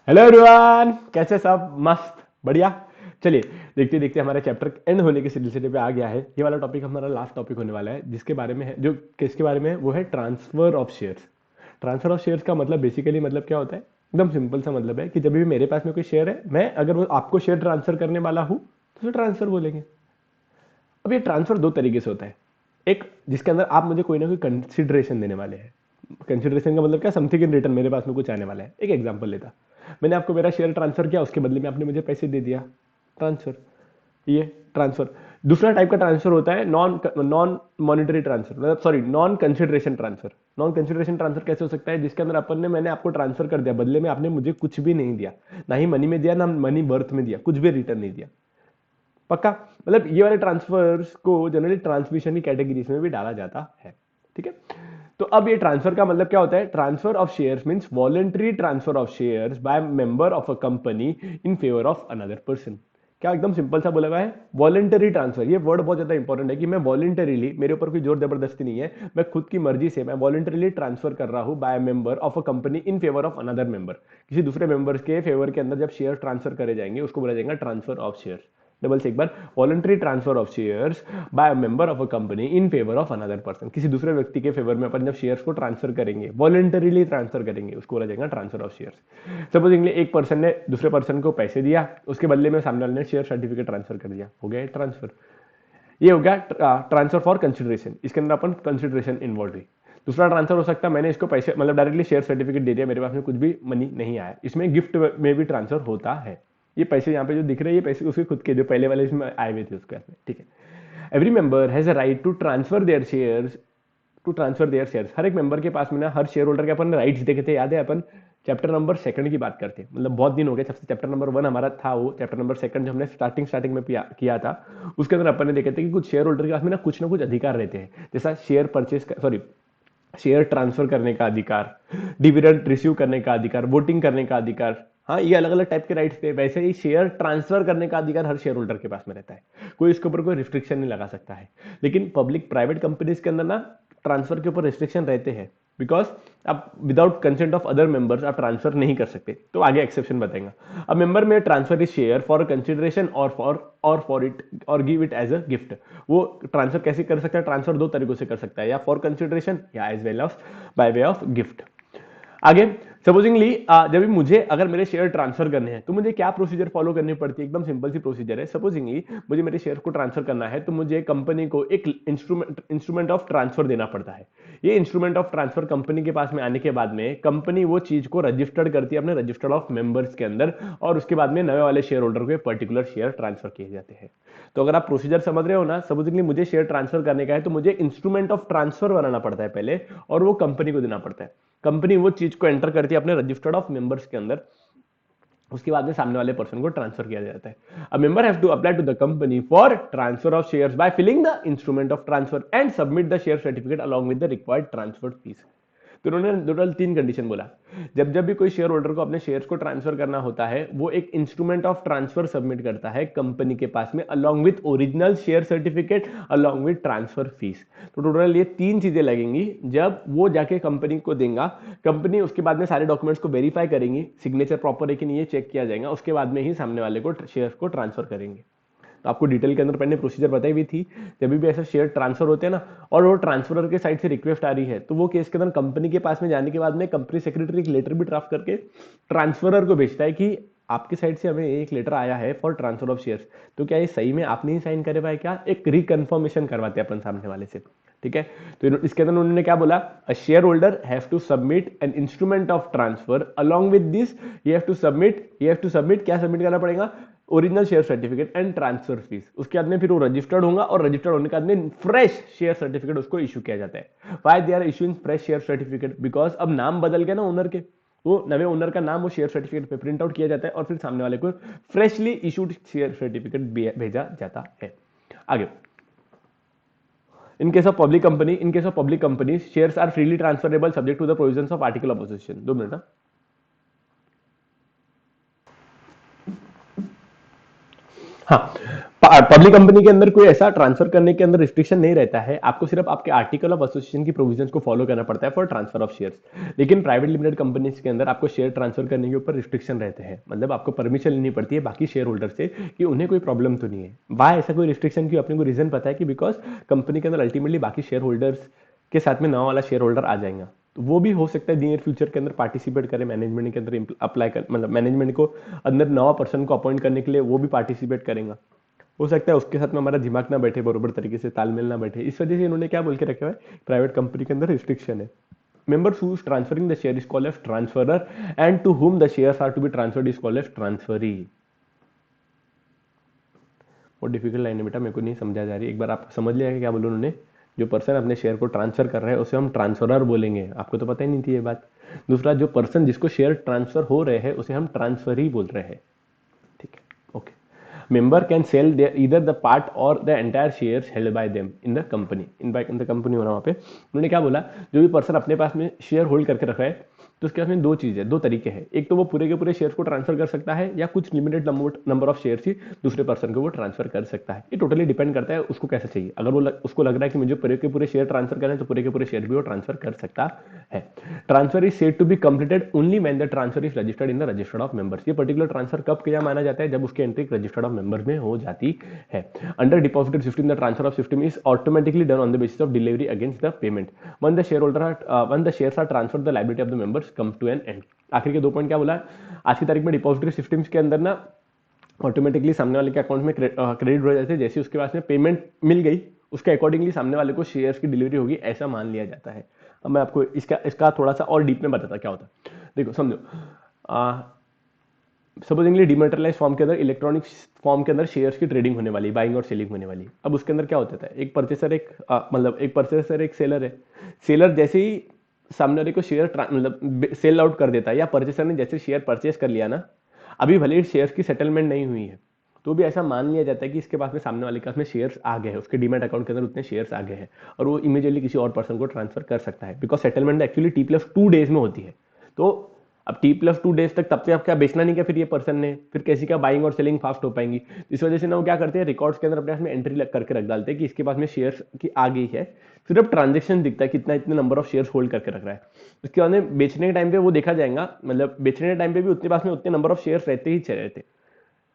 Hello everyone, कैसे सब? मस्त, बढ़िया। चलिए, देखते देखते हमारा चैप्टर एंड होने के सिलसिले पे आ गया है। ये वाला टॉपिक हमारा लास्ट टॉपिक होने वाला है, जिसके बारे में है, जो किसके बारे में है, वो है transfer of shares. Transfer of shares का मतलब बेसिकली मतलब क्या होता है? एकदम सिंपल सा मतलब है कि जब भी मेरे पास में कोई शेयर है, मैं अगर वो आपको शेयर ट्रांसफर करने वाला हूँ तो उसे ट्रांसफर बोलेंगे। अब ये ट्रांसफर दो तरीके से होता है। एक, जिसके अंदर आप मुझे कोई ना कोई कंसिडरेशन देने वाले हैं। कंसिडरेशन का मतलब क्या? समथिंग इन रिटर्न, मेरे पास में कुछ आने वाला है। एक एग्जांपल लेता, मैंने आपको मेरा शेयर ट्रांसफर किया, उसके बदले में आपने मुझे पैसे दे दिया। ट्रांसफर, ये ट्रांसफर। दूसरा टाइप का ट्रांसफर होता है नॉन नॉन मॉनिटरी ट्रांसफर, मतलब sorry, non consideration transfer. Non consideration transfer कैसे हो सकता है? जिसके अंदर अपन ने, मैंने आपको ट्रांसफर कर दिया, बदले में आपने मुझे कुछ भी नहीं दिया। ना ही मनी में दिया, ना मनी बर्थ में दिया, कुछ भी रिटर्न नहीं दिया। पक्का? मतलब ये वाले ट्रांसफर्स को जनरली ट्रांसमिशन की कैटेगरीज में भी डाला जाता है। ठीक है। तो अब ये ट्रांसफर का मतलब क्या होता है? Transfer of shares means voluntary transfer of shares by member of a company in favour of another person. क्या एकदम सिंपल सा बोला हुआ है? Voluntary transfer. ये वर्ड बहुत ज्यादा इंपॉर्टेंट है कि मैं वॉलंटरीली, मेरे ऊपर कोई जोर जबरदस्ती नहीं है, मैं खुद की मर्जी से मैं वॉलंटरीली ट्रांसफर कर रहा हूं bye member of a company in favour of another member. किसी दूसरे मेंबर्स के फेवर के अंदर जब शेयर ट्रांसफर करे जाएंगे, उसको बोला जाएगा ट्रांसफर ऑफ शेयर। डबल से एक बार, voluntary transfer of shares by a member of a company in favour of another person. किसी दूसरे व्यक्ति के फेवर में अपन जब शेयर्स को ट्रांसफर करेंगे, वॉलंटरीली ट्रांसफर करेंगे, उसको बोला जाएगा ट्रांसफर ऑफ शेयर्स। सपोजिंगली एक पर्सन ने दूसरे पर्सन को पैसे दिया, उसके बदले में सामने वाले ने शेयर सर्टिफिकेट ट्रांसफर कर दिया, हो गया ट्रांसफर। ये हो गया ट्रांसफर फॉर कंसिडरेशन। इसके अंदर अपन कंसिडरेशन इन्वॉल्व हुई। दूसरा ट्रांसफर हो सकता है, मैंने इसको पैसे, मतलब डायरेक्टली शेयर सर्टिफिकेट दे दिया, मेरे पास में कुछ भी मनी नहीं आया। इसमें गिफ्ट में भी ट्रांसफर होता है। ये पैसे यहाँ पे जो दिख रहे हैं, ये पैसे उसके खुद के, जो पहले वाले इसमें आए हुए थे उसके हाथ में। ठीक है। Every member has a right to transfer their shares, to transfer their shares. हर एक मेंबर के पास में ना, हर शेयर होल्डर के अपन राइट्स देखे थे, याद है? अपन चैप्टर नंबर सेकंड की बात करते हैं, मतलब बहुत दिन हो गए सबसे। चैप्टर नंबर वन हमारा था, वो चैप्टर नंबर सेकंड जो हमने स्टार्टिंग स्टार्टिंग में किया था, उसके अंदर अपन ने देखे थे कि कुछ शेयर होल्डर के पास में ना कुछ अधिकार रहते हैं। जैसा share purchase, sorry, share transfer करने का अधिकार, डिविडेंड रिसीव करने का अधिकार, वोटिंग करने का अधिकार। हाँ, ये अलग अलग टाइप के राइट्स थे। वैसे ही शेयर ट्रांसफर करने का अधिकार हर शेयर होल्डर के पास में रहता है। कोई इसके ऊपर कोई रिस्ट्रिक्शन नहीं लगा सकता है। लेकिन पब्लिक प्राइवेट कंपनीज के अंदर ना ट्रांसफर के ऊपर रिस्ट्रिक्शन रहते हैं। बिकॉज आप without consent of other members आप ट्रांसफर नहीं कर सकते। तो आगे एक्सेप्शन बताएंगा। अब मेंबर में transfer is share for consideration और फॉर इट और give it as a gift. वो ट्रांसफर कैसे कर सकता है? ट्रांसफर दो तरीकों से कर सकता है, या फॉर कंसिडरेशन या as well of by way of gift. आगे, सपोजिंगली जब भी मुझे, अगर मेरे शेयर ट्रांसफर करने हैं, तो मुझे क्या प्रोसीजर फॉलो करनी पड़ती है? एकदम सिंपल सी प्रोसीजर है। सपोजिंगली मुझे मेरे शेयर को ट्रांसफर करना है, तो मुझे कंपनी को एक इंस्ट्रूमेंट ऑफ ट्रांसफर देना पड़ता है। ये इंस्ट्रूमेंट ऑफ ट्रांसफर कंपनी के पास में आने के बाद में कंपनी वो चीज को रजिस्टर्ड करती है अपने रजिस्टर ऑफ मेंबर्स के अंदर, और उसके बाद में नए वाले शेयर होल्डर को पर्टिकुलर शेयर ट्रांसफर किए जाते हैं। तो अगर आप प्रोसीजर समझ रहे हो ना, सपोजिंगली मुझे शेयर ट्रांसफर करने का है, तो मुझे इंस्ट्रूमेंट ऑफ ट्रांसफर बनाना पड़ता है पहले, और वो कंपनी को देना पड़ता है। कंपनी वो चीज को एंटर करती है अपने रजिस्टर्ड ऑफ मेंबर्स के अंदर, उसके बाद में सामने वाले पर्सन को ट्रांसफर किया जाता है। A member have to apply to the company for transfer of shares by filling the instrument of transfer and submit the share certificate along with the required transfer fees. तो उन्होंने total तीन condition बोला। जब जब भी कोई share holder को अपने शेयर्स को ट्रांसफर करना होता है, वो एक इंस्ट्रूमेंट ऑफ ट्रांसफर सबमिट करता है कंपनी के पास में, along with original share certificate, along with transfer fees. तो टोटल ये तीन चीजें लगेंगी जब वो जाके कंपनी को देगा। कंपनी उसके बाद में सारे डॉक्यूमेंट्स को वेरीफाई करेंगी, सिग्नेचर प्रॉपर है कि नहीं, ये चेक किया जाएगा। उसके बाद में ही सामने वाले को शेयर को ट्रांसफर करेंगे। तो आपको डिटेल के अंदर पहले प्रोसीजर बताई हुई थी। जब भी ऐसा शेयर ट्रांसफर होते हैं ना, और वो ट्रांसफरर के साइड से रिक्वेस्ट आ रही है, तो वो केस के अंदर कंपनी के पास में जाने के बाद में कंपनी सेक्रेटरी एक लेटर भी ड्राफ्ट करके ट्रांसफरर को भेजता है कि आपकी साइड से हमें एक लेटर आया है फॉर ट्रांसफर ऑफ शेयर्स, तो क्या ये सही में आपने ही साइन करे भाई? क्या एक रिकन्फर्मेशन करवाते हैं अपन सामने वाले से। ठीक है। तो इसके अंदर उन्होंने क्या बोला? A share holder have to submit an instrument of transfer along with this, ये हैव टू सबमिट क्या सबमिट करना पड़ेगा? Original share certificate and transfer fees. उसके बाद में फिर वो रजिस्टर्ड होगा, और रजिस्टर्ड होने के बाद में फ्रेश शेयर सर्टिफिकेट उसको इशू किया जाता है। Why they are issuing fresh share certificate? Because अब नाम बदल गया ना ओनर के, वो नवे ओनर का नाम वो शेयर सर्टिफिकेट पे प्रिंट आउट किया जाता है, और फिर सामने वाले को फ्रेशली इशूड शेयर सर्टिफिकेट भेजा जाता है। आगे, in case of public company shares are freely transferable subject to the provisions of article of association. 2 minute. हाँ, पब्लिक कंपनी के अंदर कोई ऐसा ट्रांसफर करने के अंदर रिस्ट्रिक्शन नहीं रहता है, आपको सिर्फ आपके आर्टिकल ऑफ एसोसिएशन की प्रोविजंस को फॉलो करना पड़ता है फॉर ट्रांसफर ऑफ शेयर्स। लेकिन प्राइवेट लिमिटेड कंपनीज के अंदर आपको शेयर ट्रांसफर करने के ऊपर रिस्ट्रिक्शन रहते हैं, मतलब आपको परमिशन लेनी पड़ती है बाकी शेयर होल्डर से कि उन्हें कोई प्रॉब्लम तो नहीं है। बाय ऐसा कोई रिस्ट्रिक्शन क्यों, अपने को रीजन पता है कि बिकॉज कंपनी के अंदर अल्टीमेटली बाकी शेयर होल्डर्स के साथ में नया वाला शेयर होल्डर आ जाएगा, तो वो भी हो सकता है नियर फ्यूचर के अंदर पार्टिसिपेट करे मैनेजमेंट के अंदर अप्लाई कर, मतलब मैनेजमेंट को अंदर नवा पर्सन को अपॉइंट करने के लिए वो भी पार्टिसिपेट करेगा। हो सकता है उसके साथ में हमारा दिमाग ना बैठे, बरोबर तरीके से तालमेल ना बैठे, इस वजह से इन्होंने क्या बोल के रखा है, प्राइवेट कंपनी के अंदर रिस्ट्रिक्शन है। Members who is transferring the share is called as transferer and to whom the shares are to be transferred is called as transferee। बहुत डिफिकल्ट लाइन है बेटा, मेरे को नहीं समझा जा रही, एक बार आप समझ लिया क्या बोलो उन्होंने। जो पर्सन अपने शेयर को ट्रांसफर कर रहा है उसे हम ट्रांसफरर बोलेंगे, आपको तो पता ही नहीं थी ये बात। दूसरा, जो पर्सन जिसको शेयर ट्रांसफर हो रहे हैं उसे हम ट्रांसफरी बोल रहे हैं, ठीक है, okay. Member can sell either the part or the entire shares held by them in the company, in the company हो रहा वहाँ पे। उन्होंने क्या बोला, जो भी पर्सन अपने पास में शेयर होल्ड करके रखा है तो उसके पास में दो चीज़ है, दो तरीके हैं, एक तो वो पूरे के पूरे शेयर्स को ट्रांसफर कर सकता है या कुछ लिमिटेड नंबर ऑफ शेयर्स ही दूसरे पर्सन को वो ट्रांसफर कर सकता है। ये टोटली डिपेंड करता है उसको कैसा चाहिए। अगर वो उसको लग रहा है कि मुझे पूरे के पूरे शेयर ट्रांसफर करना है तो पूरे के पूरे शेयर भी वो ट्रांसफर कर सकता है। Transfer is said to be completed only when the transfer is registered in the registered of members. ये पर्टिकुलर ट्रांसफर कब किया माना जाता है, जब उसकी एंट्री रजिस्टर्ड ऑफ मेंबर्स में हो जाती है। Under deposited system the transfer of system is automatically done on the basis of delivery against the payment. When the share holder when the shares are transfer the liability of the members come to an end. आखिर के दो point क्या बोला है, आज की तारीख में डिपॉजिटरी सिस्टम्स के अंदर ना ऑटोमेटिकली सामने वाले के अकाउंट में क्रेडिट हो जाते हैं, जैसे उसके पास में पेमेंट मिल गई उसके अकॉर्डिंगली सामने वाले को शेयर्स की डिलीवरी होगी, ऐसा मान लिया जाता है। अब मैं आपको इसका थोड़ा सा और डीप में बताता क्या होता है। देखो समझो, सपोजिंगली डिमेटेरियलाइज फॉर्म के अंदर, इलेक्ट्रॉनिक फॉर्म के अंदर शेयर्स की ट्रेडिंग होने वाली, बाइंग और सेलिंग होने वाली। अब उसके अंदर क्या होता था, एक परचेसर एक परचेसर एक सेलर है। सेलर जैसे ही सामने वाले को शेयर मतलब सेल आउट कर देता है, या परचेसर ने जैसे शेयर परचेस कर लिया ना, अभी भले ही शेयर्स की सेटलमेंट नहीं हुई है तो भी ऐसा मान लिया जाता है कि इसके पास में सामने वाले के पास में शेयर्स आ गए हैं, उसके डीमैट अकाउंट के अंदर उतने शेयर्स आ गए हैं और वो इमीडिएटली किसी और पर्सन को ट्रांसफर कर सकता है, because settlement actually T+2 days में होती है। तो अब T+2 डेज तक तब से आप क्या बेचना नहीं क्या फिर ये पर्सन ने, फिर कैसी क्या बाइंग और सेलिंग फास्ट हो पाएंगी। इस वजह से ना वो क्या करते हैं, रिकॉर्ड्स के अंदर अपने पास में एंट्री करके रख डालते हैं कि इसके पास में शेयर्स की आ गई है, सिर्फ ट्रांजेक्शन दिखता है कितना इतने नंबर ऑफ शेयर्स होल्ड करके रख रहा है। उसके बाद में बेचने के टाइम पे वो देखा जाएगा, मतलब बेचने के टाइम पे भी उतने पास में उतने नंबर ऑफ शेयर्स रहते ही रहते।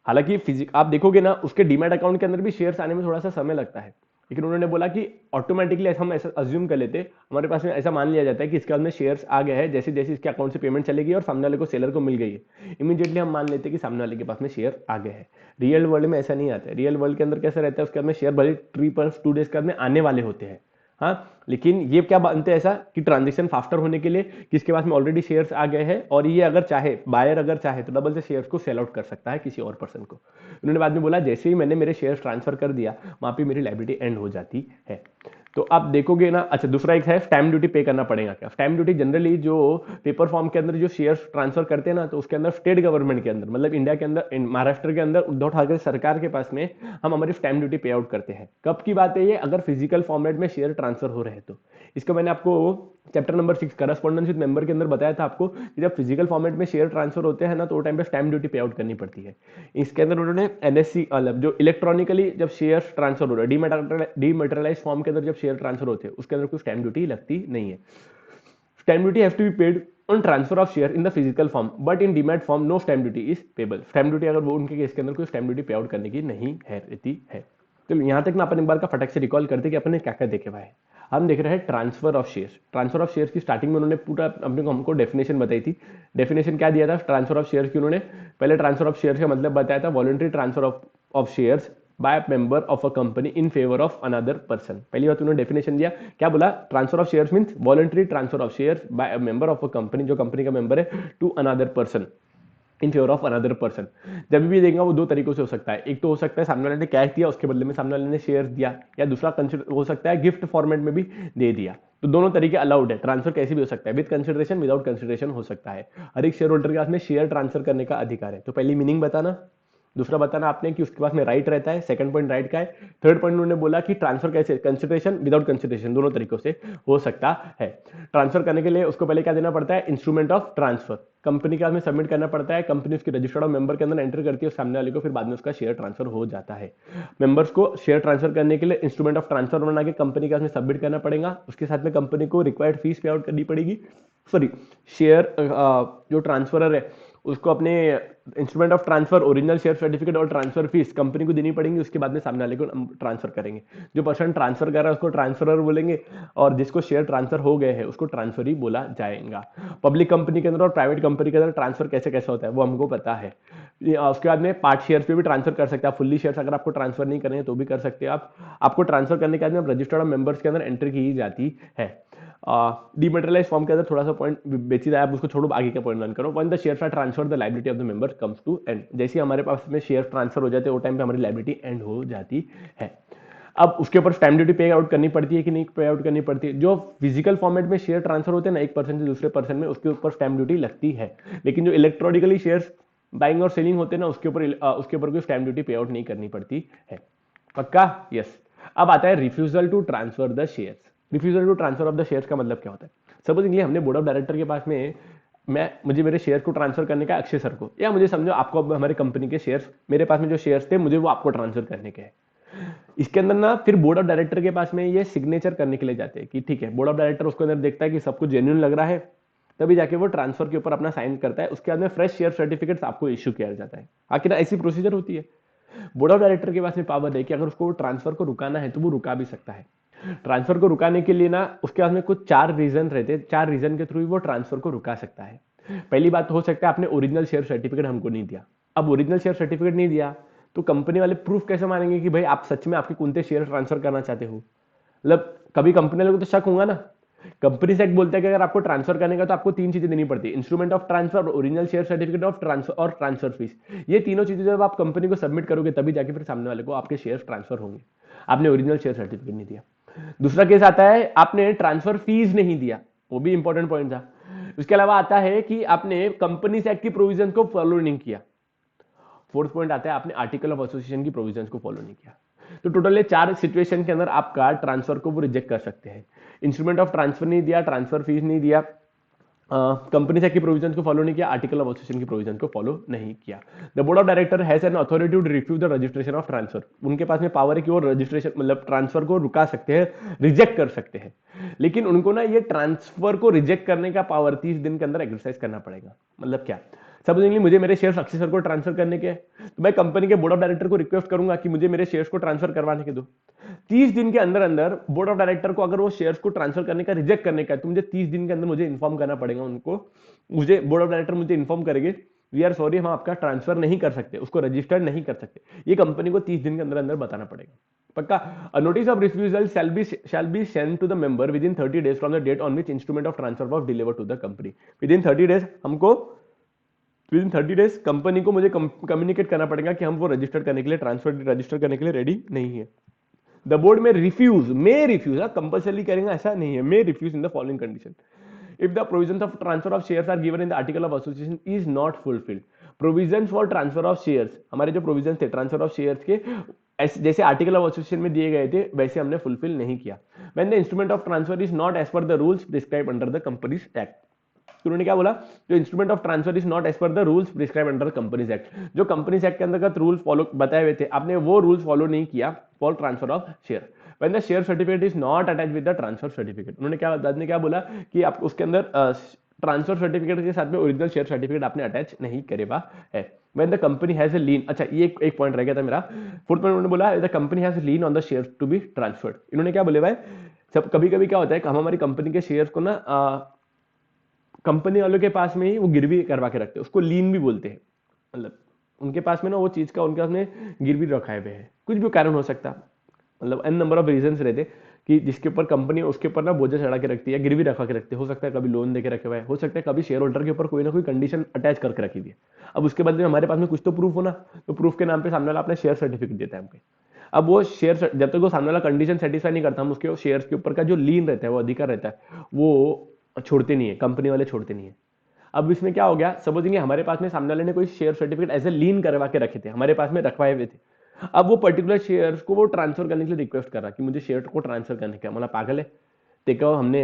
हालांकि आप देखोगे ना उसके डीमैट अकाउंट के अंदर भी शेयर्स आने में थोड़ा सा समय लगता है, लेकिन उन्होंने बोला कि ऑटोमेटिकली हम ऐसा अज्यूम कर लेते, हमारे पास में ऐसा मान लिया जाता है कि इसके बाद में शेयर्स आ गए हैं, जैसे जैसे इसके अकाउंट से पेमेंट चलेगी और सामने वाले को सेलर को मिल गई है, इमीडिएटली हम मान लेते हैं कि सामने वाले के पास में शेयर आ गए हैं। रियल वर्ल्ड में ऐसा नहीं आता है। रियल वर्ल्ड के अंदर कैसा रहता है, उसके बाद में शेयर भले 3+2 डेज के बाद में आने वाले होते हैं, हाँ, लेकिन ये क्या बनते हैं ऐसा कि ट्रांजेक्शन फास्टर होने के लिए किसके पास में ऑलरेडी शेयर्स आ गए हैं और ये अगर चाहे, बायर अगर चाहे तो डबल से शेयर्स को सेल आउट कर सकता है किसी और पर्सन को। उन्होंने बाद में बोला जैसे ही मैंने मेरे शेयर्स ट्रांसफर कर दिया वहां पे मेरी लायबिलिटी एंड हो जाती है। तो आप देखोगे ना, अच्छा दूसरा एक है स्टैम्प ड्यूटी पे करना पड़ेगा क्या। स्टैम्प ड्यूटी जनरली जो पेपर फॉर्म के अंदर जो शेयर्स ट्रांसफर करते हैं ना, तो उसके अंदर स्टेट गवर्नमेंट के अंदर, मतलब इंडिया के अंदर, महाराष्ट्र के अंदर उद्धव ठाकरे सरकार के पास में हम हमारी स्टैम्प ड्यूटी पे आउट करते हैं। कब की बात है ये, अगर फिजिकल फॉर्मेट में शेयर ट्रांसफर हो रहे हैं तो। इसको मैंने आपको chapter number 6 correspondence with member के अंदर बताया था आपको कि जब फिजिकल फॉर्मेट में शेयर ट्रांसफर होते हैं ना तो वो टाइम पे स्टैम्प ड्यूटी पे आउट करनी पड़ती है। इसके अंदर उन्होंने एनएससी मतलब जो इलेक्ट्रॉनिकली जब शेयर ट्रांसफर हो रहा है, डीमैटेरियलाइज फॉर्म के अंदर जब शेयर ट्रांसफर होते हैं उसके अंदर कोई स्टैम्प ड्यूटी लगती नहीं है। Stamp duty have to be paid on transfer of share in the physical form, but in demat form no stamp duty is payable. Stamp duty अगर वो उनके केस के अंदर कोई स्टैम्प ड्यूटी पे आउट करने की नहीं है रहती है। तो यहाँ तक ना अपन एक बार का फटक से रिकॉल करते कि अपन ने क्या क्या देखे हुआ है। हम देख रहे हैं transfer of shares. Transfer of shares की स्टार्टिंग में उन्होंने पूरा अपने को हमको डेफिनेशन बताई थी। डेफिनेशन क्या दिया था ट्रांसफर ऑफ शेयर्स की, उन्होंने पहले ट्रांसफर ऑफ शेयर्स का मतलब बताया था voluntary transfer of shares by member of a company in favour of another person. पहली बात उन्होंने डेफिनेशन दिया, क्या बोला, transfer of shares means voluntary transfer of shares by a member of a company, जो कंपनी का मेंबर है, to another person in favour of another person. जब भी देखेंगे वो दो तरीकों से हो सकता है, एक तो हो सकता है सामने वाले ने कैश दिया उसके बदले में सामने वाले ने शेयर दिया, या दूसरा हो सकता है गिफ्ट फॉर्मेट में भी दे दिया। तो दोनों तरीके अलाउड है। ट्रांसफर कैसे भी हो सकता है, विद कंसिडरेशन विदाउट कंसिडरेशन हो सकता है। हर एक शेयर होल्डर के पास में शेयर ट्रांसफर करने का अधिकार है। तो पहली मीनिंग बताना, दूसरा बताना आपने कि उसके पास में राइट रहता है, सेकंड पॉइंट राइट का है। थर्ड पॉइंट उन्होंने बोला कि ट्रांसफर कैसे, कंसिडरेशन विदाउट कंसिडरेशन, दोनों तरीकों से हो सकता है। ट्रांसफर करने के लिए उसको पहले क्या देना पड़ता है, इंस्ट्रूमेंट ऑफ ट्रांसफर कंपनी के हाथ में सबमिट करना पड़ता है, कंपनी उसकी रजिस्टर्ड ऑफ मेंबर के अंदर एंटर करती है सामने वाले को, फिर बाद में उसका शेयर ट्रांसफर हो जाता है। मेंबर्स को शेयर ट्रांसफर करने के लिए इंस्ट्रूमेंट ऑफ ट्रांसफर बना के कंपनी के हाथ में सबमिट करना पड़ेगा, उसके साथ में कंपनी को रिक्वायर्ड फीस पे आउट करनी पड़ेगी, सॉरी शेयर जो ट्रांसफरर है उसको अपने instrument of transfer, original share certificate और ट्रांसफर फीस कंपनी को देनी पड़ेगी, उसके बाद में सामने वाले को ट्रांसफर करेंगे। जो पर्सन ट्रांसफर कर रहा है उसको ट्रांसफरर बोलेंगे, और जिसको शेयर ट्रांसफर हो गए हैं उसको ट्रांसफर ही बोला जाएगा। पब्लिक कंपनी के अंदर और प्राइवेट कंपनी के अंदर ट्रांसफर कैसे कैसे होता है वो हमको पता है। उसके बाद में पार्ट शेयर पे भी ट्रांसफर कर सकते हैं आप, फुल्ली शेयर अगर आपको ट्रांसफर नहीं करने तो भी कर सकते हैं आप। आपको ट्रांसफर करने के बाद में रजिस्टर्ड मेंबर्स के अंदर एंट्री की जाती है। डीमेटेरियलाइज फॉर्म के अंदर थोड़ा सा पॉइंट बेचीदा है, आप उसको छोड़ो, आगे का पॉइंट लर्न करो। When the shares are transfer, the liability of the member comes to end. जैसे हमारे पास में शेयर ट्रांसफर हो जाते हैं वो टाइम पे हमारी लायबिलिटी एंड हो जाती है। अब उसके ऊपर स्टैम्प ड्यूटी पे आउट करनी पड़ती है कि नहीं पे आउट करनी पड़ती है। जो फिजिकल फॉर्मेट में शेयर ट्रांसफर होते हैं ना एक पर्सन से दूसरे पर्सन में, उसके ऊपर स्टैम्प ड्यूटी लगती है, लेकिन जो इलेक्ट्रॉनिकली शेयर्स बाइंग और सेलिंग होते हैं ना उसके ऊपर कोई स्टैम्प ड्यूटी पे आउट नहीं करनी पड़ती है। पक्का? यस। अब आता है refusal to transfer the shares. Refusal to transfer of the shares का मतलब क्या होता है? सपोज ये हमने बोर्ड ऑफ डायरेक्टर के पास में मुझे मेरे शेयर को ट्रांसफर करने का अक्षय सर को, या मुझे समझो आपको हमारे कंपनी के शेयर्स, मेरे पास में जो शेयर्स थे मुझे वो आपको ट्रांसफर करने के हैं। इसके अंदर ना फिर बोर्ड ऑफ डायरेक्टर के पास में ये सिग्नेचर करने के लिए जाते हैं कि ठीक है, बोर्ड ऑफ डायरेक्टर उसको अंदर देखता है कि सब कुछ जेन्युइन लग रहा है, तभी जाके वो ट्रांसफर के ऊपर अपना साइन करता है। उसके बाद में फ्रेश शेयर सर्टिफिकेट आपको इश्यू किया जाता है। आखिर ऐसी प्रोसीजर होती है। बोर्ड ऑफ डायरेक्टर के पास में पावर है कि अगर उसको ट्रांसफर को रुकाना है तो वो रुका भी सकता है। ट्रांसफर को रुकाने के लिए ना उसके पास में कुछ 4 रीजन रहते हैं, 4 रीजन के थ्रू वो ट्रांसफर को रुका सकता है। पहली बात तो हो सकता है आपने ओरिजिनल शेयर सर्टिफिकेट हमको नहीं दिया। अब ओरिजिनल शेयर सर्टिफिकेट नहीं दिया तो कंपनी वाले प्रूफ कैसे मानेंगे कि भाई आप सच में आपके कौन से शेयर ट्रांसफर करना चाहते हो? मतलब कभी कंपनी वालों को तो शक होगा ना। कंपनी से बोलता है कि अगर आपको ट्रांसफर करने का तो आपको 3 चीजें देनी पड़ती है, instrument of transfer, original share certificate of transfer और ट्रांसफर फीस। ये तीनों चीजें जब आप कंपनी को सबमिट करोगे तभी जाके फिर सामने वाले को आपके शेयर ट्रांसफर होंगे। आपने ओरिजिनल शेयर सर्टिफिकेट नहीं दिया। दूसरा केस आता है आपने ट्रांसफर फीस नहीं दिया, वो भी इंपॉर्टेंट पॉइंट था। उसके अलावा आता है कि आपने कंपनी एक्ट की प्रोविजन को फॉलो नहीं किया। फोर्थ पॉइंट आता है आपने आर्टिकल ऑफ एसोसिएशन की प्रोविजंस को फॉलो नहीं किया। तो टोटल 4 सिचुएशन के अंदर आपका ट्रांसफर को वो रिजेक्ट कर सकते हैं। इंस्ट्रूमेंट ऑफ ट्रांसफर नहीं दिया, ट्रांसफर फीस नहीं दिया, कंपनी एक्ट की प्रोविजन को फॉलो नहीं किया, आर्टिकल ऑफ एसोसिएशन की प्रोविजन को फॉलो नहीं किया। The board of director has an authority to refuse the registration of transfer. उनके पास में पावर है कि वो रजिस्ट्रेशन मतलब ट्रांसफर को रुका सकते हैं, रिजेक्ट कर सकते हैं, लेकिन उनको ना ये ट्रांसफर को रिजेक्ट करने का पावर 30 दिन के अंदर एक्सरसाइज करना पड़ेगा। मतलब क्या? सपोजिंगली मुझे मेरे शेयर्स अक्षय सर को ट्रांसफर करने के, तो मैं कंपनी के बोर्ड ऑफ डायरेक्टर को रिक्वेस्ट करूंगा कि मुझे मेरे शेयर्स को ट्रांसफर करवाने के दो। 30 दिन के अंदर अंदर बोर्ड ऑफ डायरेक्टर को अगर वो शेयर्स को ट्रांसफर करने का रिजेक्ट करने का है तो मुझे 30 दिन के अंदर मुझे इन्फॉर्म करना पड़ेगा उनको। मुझे बोर्ड ऑफ डायरेक्टर मुझे इन्फॉर्म करेंगे वी आर सॉरी, हम आपका ट्रांसफर नहीं कर सकते, उसको रजिस्टर्ड नहीं कर सकते। ये कंपनी को 30 दिन के अंदर अंदर बताना पड़ेगा। पक्का? A notice of refusal shall be sent to the member within 30 days from the date on which instrument of transfer was delivered to the company. Within 30 days हमको विदिन 30 डेज कंपनी को मुझे कम्युनिकेट करना पड़ेगा कि हम वो register करने के लिए, ट्रांसफर रजिस्टर करने के लिए रेडी नहीं है। द बोर्ड में रिफ्यूज, कंपल्सरी करेंगे ऐसा नहीं है, may refuse in the following condition. If the provisions of transfer of shares are given in the article of association is not fulfilled. Provisions for transfer of shares, हमारे जो provisions थे transfer of shares के जैसे article of association में दिए गए थे वैसे हमने फुलफिल नहीं किया। When the instrument of transfer is not as per the rules prescribe under the companies act. उन्होंने क्या बोला? जो instrument of transfer is not as per the rules prescribe under companies act, जो कंपनीज एक्ट के अंतर्गत rule follow बताए हुए थे आपने वो रूल्स फॉलो नहीं किया for transfer of share. When the share certificate is not attach with the transfer certificate, उन्होंने क्या बोला कि आप उसके अंदर ट्रांसफर सर्टिफिकेट के साथ में ओरिजिनल शेयर सर्टिफिकेट आपने अटैच नहीं करेगा है। When the company has a lien, अच्छा ये एक पॉइंट रह गया था मेरा। फोर्थ पॉइंट उन्होंने बोला the company has lien on the share to be transferred. इन्होंने क्या बोले भाई, सब कभी कभी क्या होता है कि हम हमारी कंपनी के शेयर्स को ना कंपनी वालों के पास में ही वो गिरवी करवा के रखते हैं, उसको लीन भी बोलते हैं। मतलब उनके पास में ना वो चीज का उनके पास में गिरवी रखाए हुए हैं, कुछ भी कारण हो सकता, मतलब एन नंबर ऑफ रीजंस रहते कि जिसके ऊपर कंपनी उसके ऊपर ना बोझा चढ़ा के रखती है, गिरवी रखा के रखती है। हो सकता है कभी लोन देके रखे हुए, हो सकता है कभी शेयर होल्डर के ऊपर कोई ना कोई कंडीशन अटैच करके रखी हुई है। अब उसके बदले हमारे पास में कुछ तो प्रूफ होना, तो प्रूफ के नाम पे सामने वाला अपना शेयर सर्टिफिकेट देता है हमको। अब वो शेयर जब तक वो सामने वाला कंडीशन सेटिस्फाई नहीं करता, हम उसके शेयर के ऊपर का जो लीन रहता है, वो अधिकार रहता है, वो छोड़ते नहीं है, कंपनी वाले छोड़ते नहीं है। अब इसमें क्या हो गया, सपोजिंगली हमारे पास में सामने वाले ने कोई शेयर सर्टिफिकेट एज ए लीन करवा के रखे थे, हमारे पास में रखवाए हुए थे। अब वो पर्टिकुलर शेयर्स को वो ट्रांसफर करने के लिए रिक्वेस्ट कर रहा कि मुझे शेयर को ट्रांसफर करने का, मतलब पागल है, देखो हमने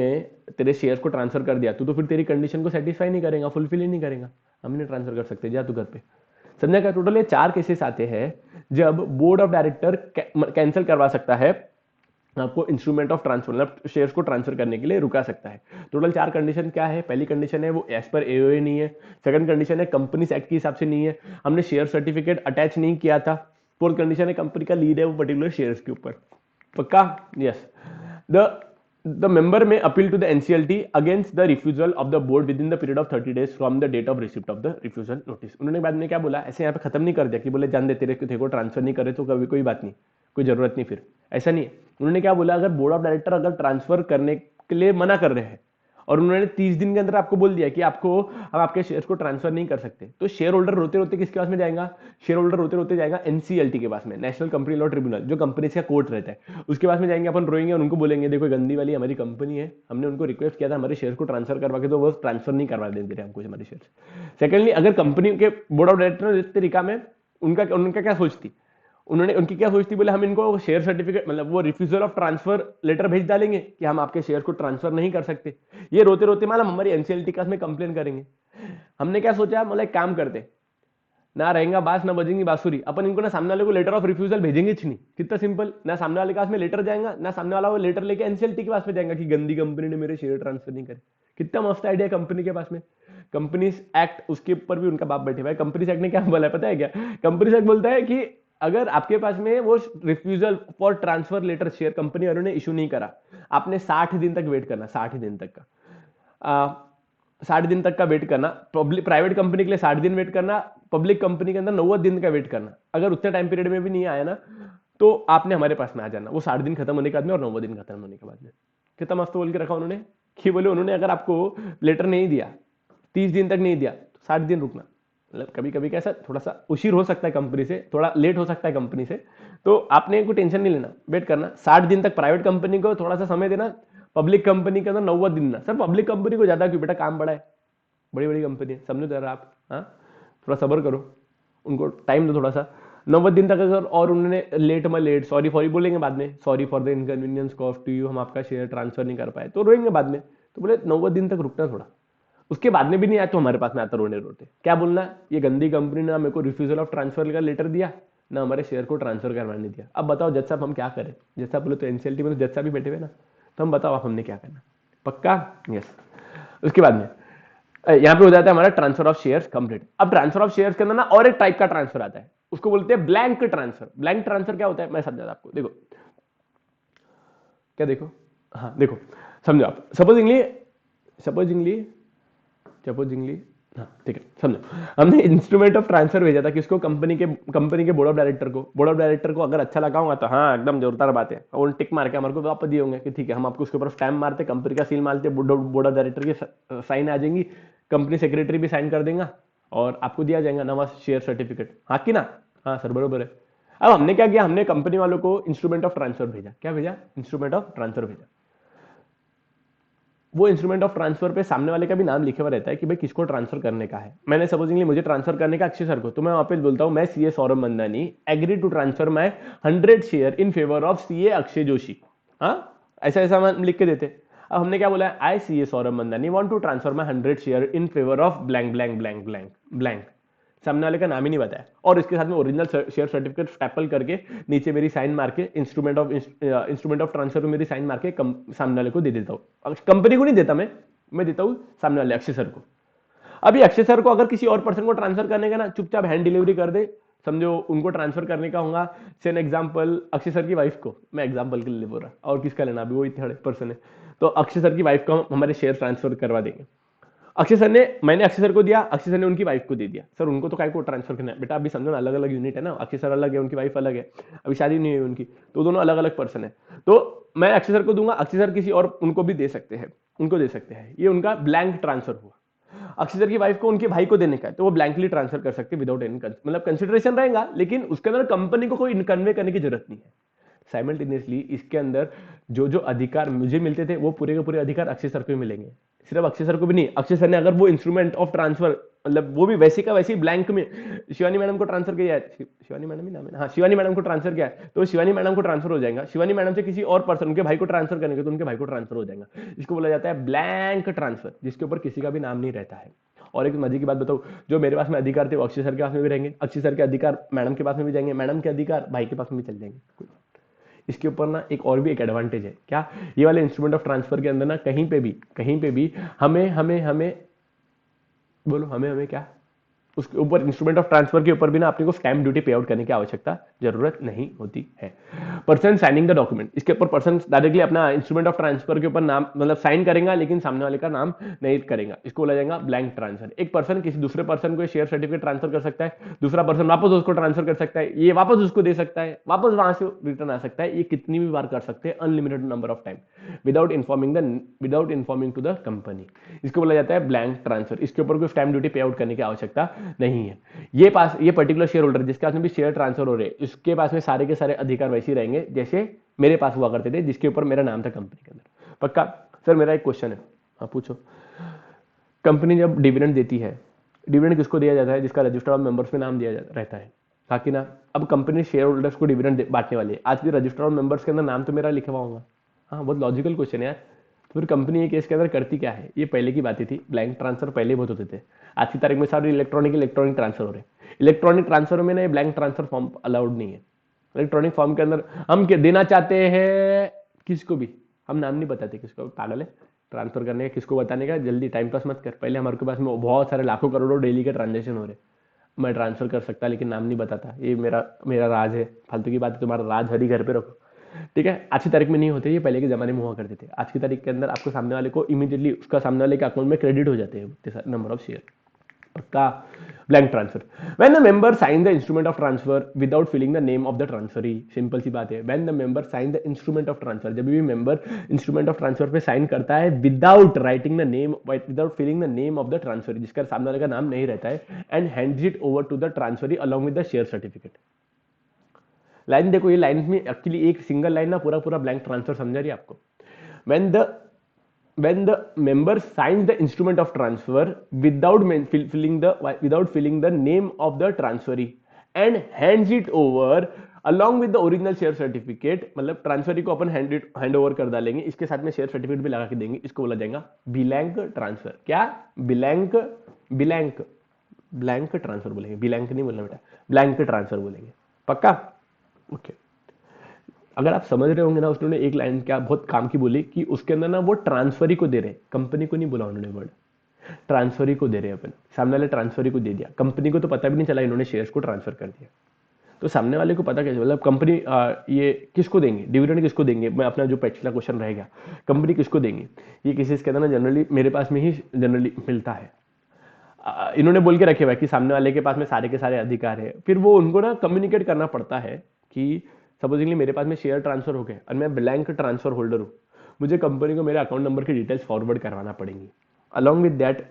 तेरे शेयर्स को ट्रांसफर कर दिया, तू तो फिर तेरी कंडीशन को सेटिस्फाई नहीं करेगा, फुलफिल ही नहीं करेगा, हम नहीं ट्रांसफर कर सकते, जा तू घर पे। समझा क्या? टोटल ये 4 केसेस आते हैं जब बोर्ड ऑफ डायरेक्टर कैंसिल करवा सकता है आपको इंस्ट्रूमेंट ऑफ ट्रांसफर, मतलब शेयर्स को ट्रांसफर करने के लिए रुका सकता है। टोटल 4 कंडीशन क्या है? पहली कंडीशन है वो एज पर एओए नहीं है, सेकंड कंडीशन है कंपनीज एक्ट के हिसाब से नहीं है, हमने शेयर सर्टिफिकेट अटैच नहीं किया था, फोर्थ कंडीशन है कंपनी का लीड है वो पर्टिकुलर शेयर्स के ऊपर। पक्का? Yes. The member may appeal to the NCLT against the refusal of the board within the period of 30 days from the date of receipt of the refusal notice. उन्होंने बाद में क्या बोला, ऐसे यहाँ पे खत्म नहीं कर दिया कि बोले जान दे तेरे को ट्रांसफर नहीं करे तो कभी कोई बात नहीं, कोई जरूरत नहीं, फिर ऐसा नहीं है। उन्होंने क्या बोला, अगर बोर्ड ऑफ डायरेक्टर अगर ट्रांसफर करने के लिए मना कर रहे हैं और उन्होंने 30 दिन के अंदर आपको बोल दिया कि आपको हम आपके शेयर को ट्रांसफर नहीं कर सकते, तो शेयर होल्डर रोते रोते किसके पास में जाएगा? शेयर होल्डर रोते रोते जाएगा एनसीएलटी के पास में, नेशनल कंपनी लॉ ट्रिब्यूनल, जो कंपनी का कोर्ट रहता है, उसके पास में जाएंगे, अपन रोएंगे और उनको बोलेंगे देखो गंदी वाली हमारी कंपनी है, हमने उनको रिक्वेस्ट किया था हमारे शेयर को ट्रांसफर करवा के, तो वो ट्रांसफर नहीं करवा देते थे हमको हमारे शेयर। सेकेंडली, अगर कंपनी के बोर्ड ऑफ डायरेक्टर ने तरीका में उनका क्या सोचती, उनकी क्या सोचती, बोले हम इनको शेयर सर्टिफिकेट मतलब वो रिफ्यूजल ऑफ ट्रांसफर लेटर भेज डालेंगे कि हम आपके शेयर को ट्रांसफर नहीं कर सकते, ये रोते रोते मालूम हमारी एनसीएलटी का में कंप्लेन करेंगे। हमने क्या सोचा, मतलब एक काम करते, ना रहेगा बास ना बजेंगी बांसुरी, अपन इनको ना सामने वाले को लेटर ऑफ रिफ्यूजल भेजेंगे नहीं, कितना सिंपल, ना सामने वाले के पास में लेटर जाएगा, ना सामने वाला वो लेटर लेके एनसीएलटी के पास में जाएगा कि गंदी कंपनी ने मेरे शेयर ट्रांसफर नहीं करे। कितना मस्त आइडिया कंपनी के पास में। कंपनीज एक्ट उसके ऊपर भी उनका बाप बैठे हुआ है। कंपनीज एक्ट ने क्या बोला है पता है क्या? कंपनीज एक्ट बोलता है कि अगर आपके पास में वो refusal for transfer letter share company वालों ने इशू नहीं करा, आपने 60 दिन तक वेट करना, 60 दिन तक का 60 दिन तक का वेट करना, पब्लिक प्राइवेट कंपनी के लिए 60 दिन वेट करना, पब्लिक कंपनी के अंदर 90 दिन का वेट करना। अगर उतने टाइम पीरियड में भी नहीं आया ना, तो आपने हमारे पास में आ जाना, वो 60 दिन खत्म होने के बाद में और 90 दिन खत्म होने के बाद में। कितना मस्त बोल के रखा उन्होंने कि बोले उन्होंने अगर आपको लेटर नहीं दिया, 30 दिन तक नहीं दिया, तो 60 दिन रुकना। मतलब कभी कभी कैसा थोड़ा सा उशीर हो सकता है कंपनी से, थोड़ा लेट हो सकता है कंपनी से, तो आपने कोई टेंशन नहीं लेना, वेट करना 60 दिन तक। प्राइवेट कंपनी को थोड़ा सा समय देना, पब्लिक कंपनी के अंदर 90 दिन ना। सर पब्लिक कंपनी को ज्यादा क्यों बेटा, काम बड़ा है, बड़ी बड़ी कंपनी है, समझो जरा आप। हाँ, थोड़ा सब्र करो, उनको टाइम दो थोड़ा सा, 90 दिन तक। अगर और उन्होंने लेट में लेट सॉरी फॉरी बोलेंगे बाद में, sorry for the inconvenience cost to you, हम आपका शेयर ट्रांसफर नहीं कर पाए, तो रोएंगे बाद में। तो बोले 90 दिन तक रुकना थोड़ा, उसके बाद में भी नहीं आया तो हमारे पास में आता रोने रोते। क्या बोलना, ये गंदी कंपनी ने मेरे को रिफ्यूजल ऑफ ट्रांसफर का लेटर दिया ना, हमारे शेयर को ट्रांसफर करवाने दिया। अब बताओ जज साहब हम क्या करें? जज साहब बोले तो एनसीएलटी में तो जज साहब भी बैठे हुए ना, तो हम बताओ आप हमने क्या करना। पक्का? यस। उसके बाद में यहां पे हो जाता है हमारा ट्रांसफर ऑफ शेयर्स कंप्लीट। अब ट्रांसफर ऑफ शेयर्स के अंदर ना और एक टाइप का ट्रांसफर आता है, उसको बोलते हैं ब्लैंक ट्रांसफर। ब्लैंक ट्रांसफर क्या होता है मैं समझाता आपको, देखो क्या, देखो हाँ देखो समझो आप, सपोजिंगली हाँ ठीक है समझो, हमने इंस्ट्रूमेंट ऑफ ट्रांसफर भेजा था किसको, कंपनी के बोर्ड ऑफ डायरेक्टर को। बोर्ड ऑफ डायरेक्टर को अगर अच्छा लगा होगा तो हाँ एकदम जोरदार बात है, और टिक मार के हमारे को वापस दिए होंगे कि ठीक है, हम आपको उसके ऊपर स्टैम्प मारते, कंपनी का सील मारते, बोर्ड ऑफ डायरेक्टर की साइन आ जाएंगी, कंपनी सेक्रेटरी भी साइन कर देगा और आपको दिया जाएगा नवा शेयर सर्टिफिकेट। हाँ कि ना? हाँ सर बरोबर है। अब हमने क्या किया, हमने कंपनी वालों को इंस्ट्रूमेंट ऑफ ट्रांसफर भेजा। क्या भेजा? इंस्ट्रूमेंट ऑफ ट्रांसफर भेजा। वो इंस्ट्रूमेंट ऑफ ट्रांसफर पे सामने वाले का भी नाम लिखे हुआ रहता है कि भाई किसको ट्रांसफर करने का है। मैंने सपोजिंगली मुझे ट्रांसफर करने का अक्षय सर को, तो मैं वहां पे बोलता हूं मैं CA Saurabh Mandani agree to transfer my 100 share in favour of CA Akshay Joshi. हाँ ऐसा ऐसा हम लिख के देते। अब हमने क्या बोला, I CA Saurabh Mandani want to transfer my 100 share in favour of blank blank blank blank blank, सामने वाले का नाम ही नहीं बताया, और इसके साथ में ओरिजिनल शेयर सर्टिफिकेट स्टैपल करके नीचे मेरी साइन मार के इंस्ट्रूमेंट ऑफ ट्रांसफर में मेरी साइन मार के सामने वाले को दे देता हूँ। कंपनी को नहीं देता मैं देता हूँ सामने वाले अक्षय सर को। अभी अक्षय सर को अगर किसी और पर्सन को ट्रांसफर करने का ना, चुपचाप हैंड डिलीवरी कर दे, समझो उनको ट्रांसफर करने का होगा। सेन एग्जाम्पल अक्षय सर की वाइफ को, मैं एग्जाम्पल के लिए बोल रहा, और किसका लेना, अभी वो थर्ड पर्सन है, तो अक्षय सर की वाइफ को हमारे शेयर ट्रांसफर करवा देंगे। अक्षय सर ने, मैंने अक्षय सर को दिया, अक्षय सर ने उनकी वाइफ को दे दिया। सर उनको तो काय को ट्रांसफर करना है बेटा, अभी समझो ना अलग अलग यूनिट है ना, अक्षय सर अलग है, उनकी वाइफ अलग है, अभी शादी नहीं हुई उनकी, तो दोनों अलग अलग पर्सन है। तो मैं अक्षय सर को दूंगा, अक्षय सर किसी और उनको भी दे सकते हैं, उनको दे सकते हैं। ये उनका ब्लैंक ट्रांसफर हुआ। अक्षय सर की वाइफ को उनके भाई को देने का है, तो वो ब्लैंकली ट्रांसफर कर सकते विदाउट एनी मतलब कंसिडरेशन रहेगा, लेकिन उसके अंदर कंपनी को कोई कन्वे करने की जरूरत नहीं है। साइमल्टेनियसली इसके अंदर जो जो अधिकार मुझे मिलते थे वो पूरे के पूरे अधिकार अक्षय सर को ही मिलेंगे। सिर्फ अक्षय सर को भी नहीं, अक्षय सर ने अगर वो इंस्ट्रूमेंट ऑफ ट्रांसफर मतलब वो भी वैसे का वैसे ब्लैंक में शिवानी मैडम को ट्रांसफर किया है, शिवानी मैडम ही नाम है, हाँ शिवानी मैडम को ट्रांसफर किया है तो शिवानी मैडम को ट्रांसफर हो जाएगा, शिवानी मैडम से किसी और पर्सन उनके भाई को ट्रांसफर करेंगे तो उनके भाई को ट्रांसफर हो जाएगा। इसको बोला जाता है ब्लैंक ट्रांसफर, जिसके ऊपर किसी का भी नाम नहीं रहता है। और एक मजे की बात बताऊं, जो मेरे पास में अधिकार थे वो अक्षय सर के पास में भी रहेंगे, अक्षय सर के अधिकार मैडम के पास में भी जाएंगे, मैडम के अधिकार भाई के पास में भी चल जाएंगे। इसके ऊपर ना एक और भी एक एडवांटेज है क्या, ये वाले इंस्ट्रूमेंट ऑफ ट्रांसफर के अंदर ना कहीं पे भी हमें हमें हमें बोलो हमें हमें क्या, उसके ऊपर इंस्ट्रूमेंट ऑफ ट्रांसफर के ऊपर भी ना अपने को स्टैम्प ड्यूटी पे आउट करने की आवश्यकता जरूरत नहीं होती है। पर्सन साइनिंग द डॉक्यूमेंट, इसके ऊपर पर्सन डायरेक्टली अपना इंस्ट्रूमेंट ऑफ ट्रांसफर के ऊपर नाम मतलब साइन करेगा लेकिन सामने वाले का नाम नहीं करेगा, इसको बोला जाएगा ब्लैंक ट्रांसफर। एक पर्सन किसी दूसरे पर्सन को शेयर सर्टिफिकेट ट्रांसफर कर सकता है, दूसरा पर्सन वापस उसको ट्रांसफर कर सकता है, ये वापस उसको दे सकता है, वापस वहां से रिटर्न आ सकता है, ये कितनी भी बार कर सकते हैं unlimited number of time without informing to the company. इसको बोला जाता है ब्लैंक ट्रांसफर, इसके ऊपर कोई स्टैम्प ड्यूटी पे आउट करने की आवश्यकता नहीं है। ये पर्टिकुलर शेयर होल्डर जिसके पास में भी शेयर ट्रांसफर हो रहे हैं इसके पास में सारे के सारे अधिकार वैसे ही रहेंगे जैसे मेरे पास हुआ करते थे जिसके ऊपर मेरा नाम था कंपनी के अंदर। पक्का? सर मेरा एक क्वेश्चन है, हाँ पूछो। कंपनी जब डिविडेंड देती है, डिविडेंड किसको दिया जाता है? जिसका रजिस्टर ऑफ मेंबर्स में नाम दिया रहता है, ताकि ना अब कंपनी शेयर होल्डर्स को डिविडेंड बांटने वाली है, आज भी रजिस्टर ऑफ मेंबर्स के अंदर नाम तो मेरा लिखा हुआ होगा। हाँ बहुत लॉजिकल क्वेश्चन है यार। तो फिर कंपनी ये केस के अंदर करती क्या है? ये पहले की बातें थी, ब्लैंक ट्रांसफर पहले बहुत होते थे, आज की तारीख में सारे इलेक्ट्रॉनिक ट्रांसफर हो रहे हैं। इलेक्ट्रॉनिक ट्रांसफर में ना ये ब्लैंक ट्रांसफर फॉर्म अलाउड नहीं है। इलेक्ट्रॉनिक फॉर्म के अंदर हम क्या देना चाहते हैं किसको भी, हम नाम नहीं बताते किसको, पागल है ट्रांसफर करने का, किसको बताने का, जल्दी टाइम पास मत कर। पहले हमारे के पास में बहुत सारे लाखों करोड़ों डेली के ट्रांजेक्शन हो रहे, मैं ट्रांसफर कर सकता लेकिन नाम नहीं बताता, ये मेरा मेरा राज है, फालतू की बात है, तुम्हारा राज हरी घर पे रखो, ठीक है। आज की तारीख में नहीं होते, ये पहले के जमाने में हुआ करते थे। आज की तारीख के अंदर आपको सामने वाले को इमीडिएटली उसका सामने वाले के अकाउंट में क्रेडिट हो जाते हैं नंबर ऑफ शेयर। पक्का? Blank transfer, when the member sign the instrument of transfer without filling the name of the transferee. Simple सी बात है, when the member sign the instrument of transfer, जब भी मेंबर इंस्ट्रूमेंट ऑफ ट्रांसफर पे sign करता है without writing the name, without filling the name of the transferee, जिसका सामने वाले का नाम नहीं रहता है, and hands it over to the transferee along with the share certificate. Line देखो, ये लाइन में एक्चुअली एक सिंगल लाइन ना पूरा पूरा ब्लैंक ट्रांसफर समझा रही है आपको। when the member signs the instrument of transfer without filling the name of the transferee and hands it over along with the original share certificate, मतलब ट्रांसफरी को अपन हैंड ओवर कर डालेंगे, इसके साथ में शेयर सर्टिफिकेट भी लगा के देंगे, इसको बोला जाएगा ब्लैंक ट्रांसफर। क्या? ब्लैंक ब्लैंक ट्रांसफर बोलेंगे, ब्लैंक नहीं बोलना बेटा, ब्लैंक ट्रांसफर बोलेंगे। पक्का? ओके। अगर आप समझ रहे होंगे ना, उसने एक लाइन क्या बहुत काम की बोली कि उसके अंदर ना वो ट्रांसफरी को दे रहे, कंपनी को नहीं बोला उन्होंने, वर्ड ट्रांसफरी को दे रहे, अपन सामने वाले ट्रांसफरी को दे दिया, कंपनी को तो पता भी नहीं चला इन्होंने शेयर्स को ट्रांसफर कर दिया, तो सामने वाले को पता कैसे, मतलब कंपनी ये किसको देंगे डिविडेंड, किसको देंगे? मैं अपना जो पिछला क्वेश्चन रहेगा, कंपनी किसको देंगे? ये केसेस के अंदर ना जनरली मेरे पास में ही जनरली मिलता है। इन्होंने बोल के रखे हुआ कि सामने वाले के पास में सारे के सारे अधिकार है, फिर वो उनको ना कम्युनिकेट करना पड़ता है कि सपोजिंगली मेरे पास में शेयर ट्रांसफर हो गए और मैं ब्लैंक ट्रांसफर होल्डर हूँ, मुझे कंपनी को मेरे अकाउंट नंबर की डिटेल्स फॉरवर्ड करवाना पड़ेंगी। अलॉन्ग विद दैट